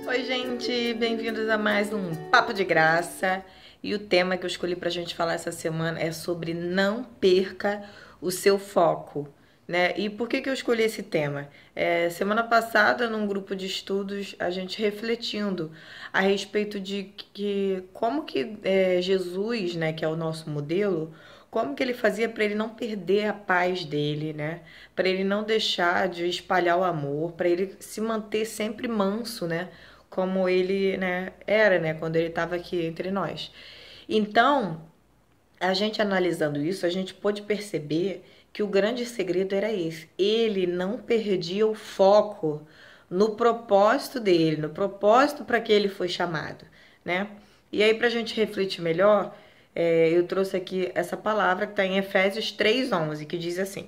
Oi, gente, bem-vindos a mais um Papo de Graça. E o tema que eu escolhi pra gente falar essa semana é sobre não perca o seu foco, né? E por que eu escolhi esse tema? Semana passada, num grupo de estudos, a gente refletindo a respeito de que como que Jesus, né, que é o nosso modelo, como que ele fazia para ele não perder a paz dele, né? Para ele não deixar de espalhar o amor, para ele se manter sempre manso, né? Como ele, né, era, né, quando ele estava aqui entre nós. Então, a gente analisando isso, a gente pôde perceber que o grande segredo era esse. Ele não perdia o foco no propósito dele, no propósito para que ele foi chamado, né? E aí, para a gente refletir melhor, eu trouxe aqui essa palavra que está em Efésios 3:11, que diz assim: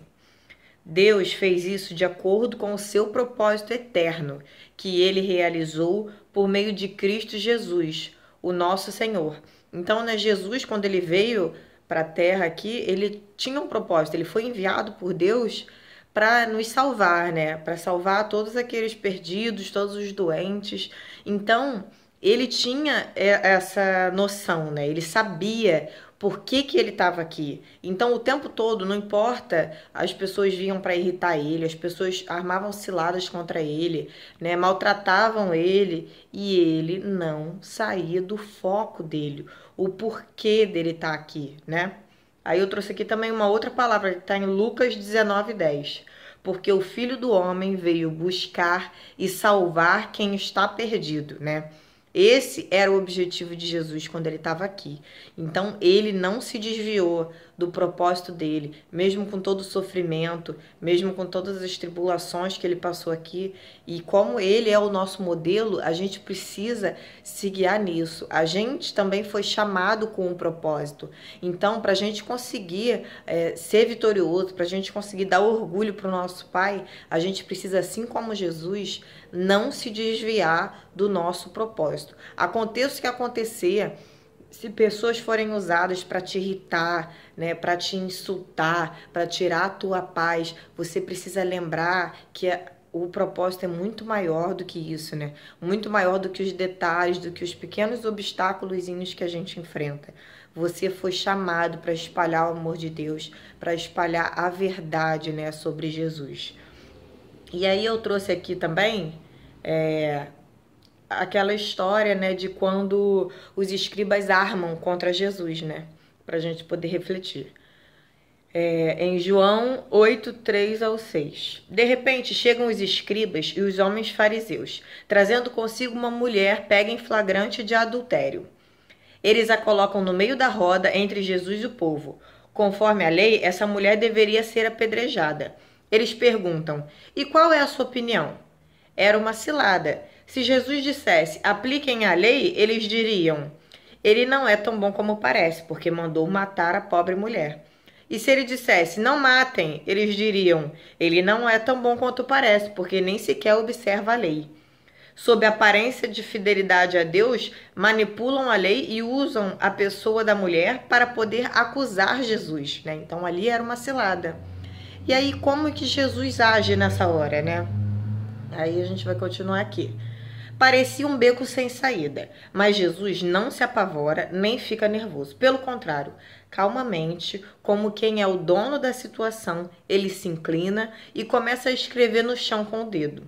Deus fez isso de acordo com o seu propósito eterno, que ele realizou por meio de Cristo Jesus, o nosso Senhor. Então, né, Jesus, quando ele veio para a terra aqui, ele tinha um propósito, ele foi enviado por Deus para nos salvar, né? Para salvar todos aqueles perdidos, todos os doentes. Então, ele tinha essa noção, né? Ele sabia por que que ele estava aqui. Então, o tempo todo, não importa, as pessoas vinham para irritar ele, as pessoas armavam ciladas contra ele, né? Maltratavam ele, e ele não saía do foco dele, o porquê dele estar aqui, né? Aí eu trouxe aqui também uma outra palavra que está em Lucas 19:10. Porque o Filho do Homem veio buscar e salvar quem está perdido, né? Esse era o objetivo de Jesus quando ele estava aqui. Então, ele não se desviou do propósito dele, mesmo com todo o sofrimento, mesmo com todas as tribulações que ele passou aqui. E como ele é o nosso modelo, a gente precisa se guiar nisso. A gente também foi chamado com um propósito. Então, para a gente conseguir ser vitorioso, para a gente conseguir dar orgulho para o nosso Pai, a gente precisa, assim como Jesus, não se desviar do nosso propósito. Aconteça o que acontecer, se pessoas forem usadas para te irritar, né, para te insultar, para tirar a tua paz, você precisa lembrar que o propósito é muito maior do que isso, né? Muito maior do que os detalhes, do que os pequenos obstáculozinhos que a gente enfrenta. Você foi chamado para espalhar o amor de Deus, para espalhar a verdade, né, sobre Jesus. E aí eu trouxe aqui também aquela história, né, de quando os escribas armam contra Jesus, né, para a gente poder refletir. Em João 8:3-6. De repente chegam os escribas e os homens fariseus, trazendo consigo uma mulher pega em flagrante de adultério. Eles a colocam no meio da roda entre Jesus e o povo. Conforme a lei, essa mulher deveria ser apedrejada. Eles perguntam: e qual é a sua opinião? Era uma cilada. Se Jesus dissesse: apliquem a lei, eles diriam: ele não é tão bom como parece, porque mandou matar a pobre mulher. E se ele dissesse: não matem, eles diriam: ele não é tão bom quanto parece, porque nem sequer observa a lei. Sob a aparência de fidelidade a Deus, manipulam a lei e usam a pessoa da mulher para poder acusar Jesus, né? Então ali era uma cilada. E aí como que Jesus age nessa hora, né? Aí a gente vai continuar aqui. Parecia um beco sem saída, mas Jesus não se apavora nem fica nervoso. Pelo contrário, calmamente, como quem é o dono da situação, ele se inclina e começa a escrever no chão com o dedo.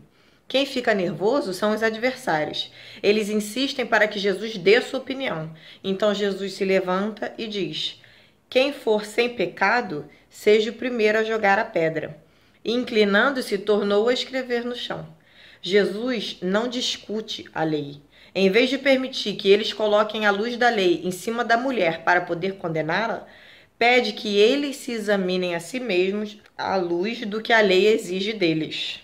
Quem fica nervoso são os adversários. Eles insistem para que Jesus dê sua opinião. Então Jesus se levanta e diz: quem for sem pecado, seja o primeiro a jogar a pedra. E inclinando-se, tornou a escrever no chão. Jesus não discute a lei. Em vez de permitir que eles coloquem a luz da lei em cima da mulher para poder condená-la, pede que eles se examinem a si mesmos à luz do que a lei exige deles.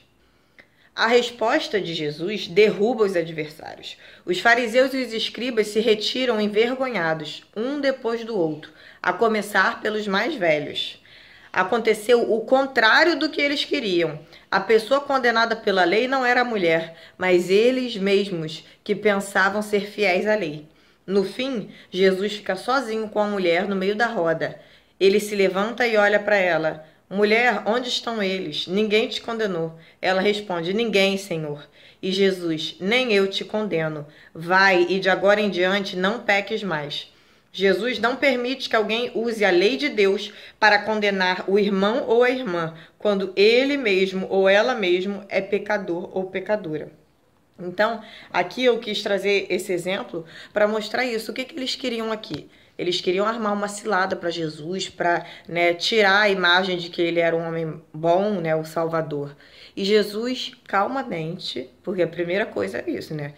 A resposta de Jesus derruba os adversários. Os fariseus e os escribas se retiram envergonhados, um depois do outro, a começar pelos mais velhos. Aconteceu o contrário do que eles queriam. A pessoa condenada pela lei não era a mulher, mas eles mesmos que pensavam ser fiéis à lei. No fim, Jesus fica sozinho com a mulher no meio da roda. Ele se levanta e olha para ela. Mulher, onde estão eles? Ninguém te condenou. Ela responde: ninguém, Senhor. E Jesus: nem eu te condeno. Vai e de agora em diante não peques mais. Jesus não permite que alguém use a lei de Deus para condenar o irmão ou a irmã, quando ele mesmo ou ela mesmo é pecador ou pecadora. Então, aqui eu quis trazer esse exemplo para mostrar isso. O que eles queriam aqui? Eles queriam armar uma cilada para Jesus, para, né, tirar a imagem de que ele era um homem bom, né, o Salvador. E Jesus, calmamente, porque a primeira coisa é isso, né?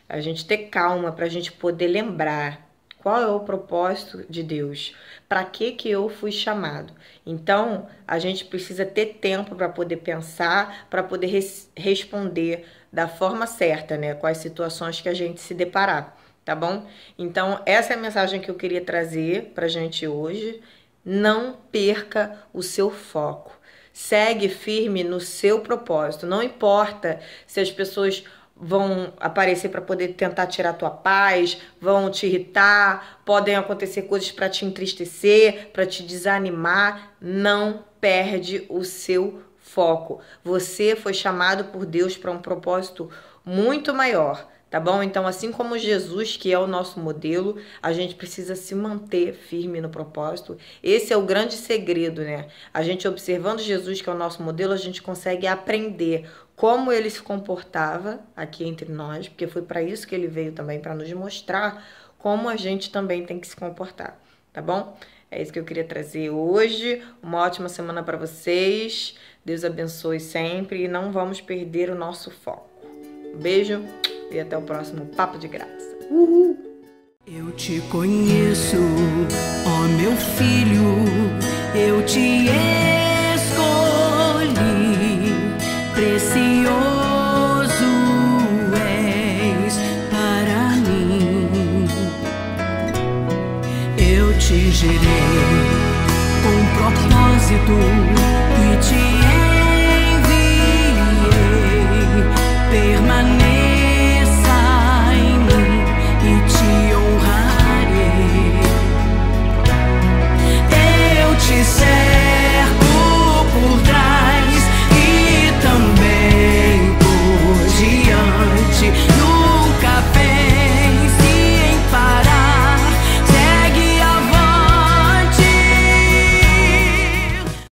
A gente ter calma para a gente poder lembrar qual é o propósito de Deus, para que eu fui chamado. Então, a gente precisa ter tempo para poder pensar, para poder responder da forma certa, né, com as situações que a gente se deparar. Tá bom? Então, essa é a mensagem que eu queria trazer pra gente hoje. Não perca o seu foco. Segue firme no seu propósito. Não importa se as pessoas vão aparecer para poder tentar tirar tua paz, vão te irritar, podem acontecer coisas para te entristecer, para te desanimar. Não perde o seu foco. Você foi chamado por Deus para um propósito muito maior. Tá bom? Então, assim como Jesus, que é o nosso modelo, a gente precisa se manter firme no propósito. Esse é o grande segredo, né? A gente observando Jesus, que é o nosso modelo, a gente consegue aprender como ele se comportava aqui entre nós, porque foi para isso que ele veio também, para nos mostrar como a gente também tem que se comportar, tá bom? É isso que eu queria trazer hoje. Uma ótima semana para vocês. Deus abençoe sempre e não vamos perder o nosso foco. Um beijo e até o próximo Papo de Graça. Uhul! Eu te conheço, ó meu filho, eu te escolhi, precioso és para mim. Eu te gerei com propósito.